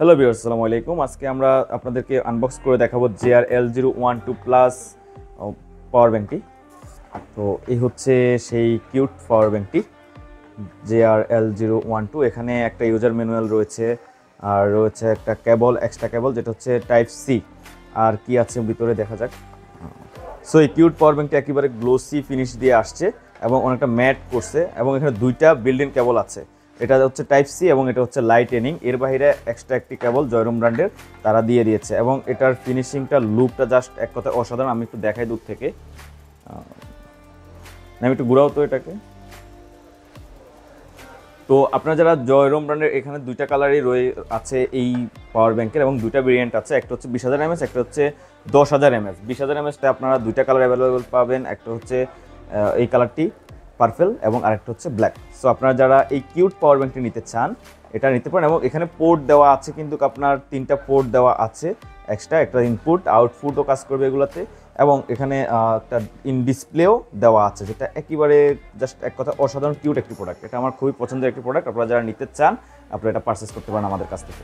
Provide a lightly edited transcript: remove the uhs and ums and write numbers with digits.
Hello viewers, আসসালামু আলাইকুম। আজকে আমরা আপনাদেরকে আনবক্স করে দেখাবো JR-L012 প্লাস পাওয়ার ব্যাংকটি। তো এই হচ্ছে সেই কিউট পাওয়ার ব্যাংকটি JR-L012। এখানে একটা ইউজার ম্যানুয়াল রয়েছে, আর রয়েছে একটা কেবল, এক্সট্রা কেবল, যেটা হচ্ছে টাইপ সি। আর কি আছে ভিতরে দেখা যাক। সো এই কিউট পাওয়ার ব্যাংকটি একেবারে গ্লোসি ফিনিশ দিয়ে আসছে এবং অনেকটা ম্যাট করছে, এবং এখানে দুইটা বিল্ট ইন কেবল আছে। এটা হচ্ছে টাইপ সি এবং এটা হচ্ছে লাইটেনিং। এর বাইরে এক্সট্রা একটি কেবল জয়রুম ব্র্যান্ডের তারা দিয়ে দিয়েছে, এবং এটার ফিনিশিংটা, লুকটা জাস্ট এক কথায় অসাধারণ। আমি একটু দেখাই দূর থেকে, আমি একটু ঘুরাও তো এটাকে। তো আপনারা যারা জয়রুম ব্র্যান্ডের, এখানে দুইটা কালারই আছে এই পাওয়ার ব্যাংকের, এবং দুইটা ভেরিয়েন্ট আছে। একটা হচ্ছে 20,000 mAh, একটা হচ্ছে 10,000 mAh। 20,000 mAhটা আপনারা দুইটা কালার অ্যাভেলেবল পাবেন। একটা হচ্ছে এই কালারটি পার্পল, এবং আরেকটা হচ্ছে ব্ল্যাক। সো আপনারা যারা এই কিউট পাওয়ার ব্যাংকটি নিতে চান, এটা নিতে পারেন। এবং এখানে পোর্ট দেওয়া আছে, কিন্তু আপনার 3টা পোর্ট দেওয়া আছে এক্সট্রা। একটা ইনপুট, আউটপুটও কাজ করবে এগুলোতে, এবং এখানে একটা ইন ডিসপ্লেও দেওয়া আছে, যেটা একেবারে জাস্ট এক কথা অসাধারণ কিউট একটি প্রোডাক্ট। এটা আমার খুবই পছন্দের একটি প্রোডাক্ট। আপনারা যারা নিতে চান, আপনারা এটা পারচেস করতে পারেন আমাদের কাছ থেকে।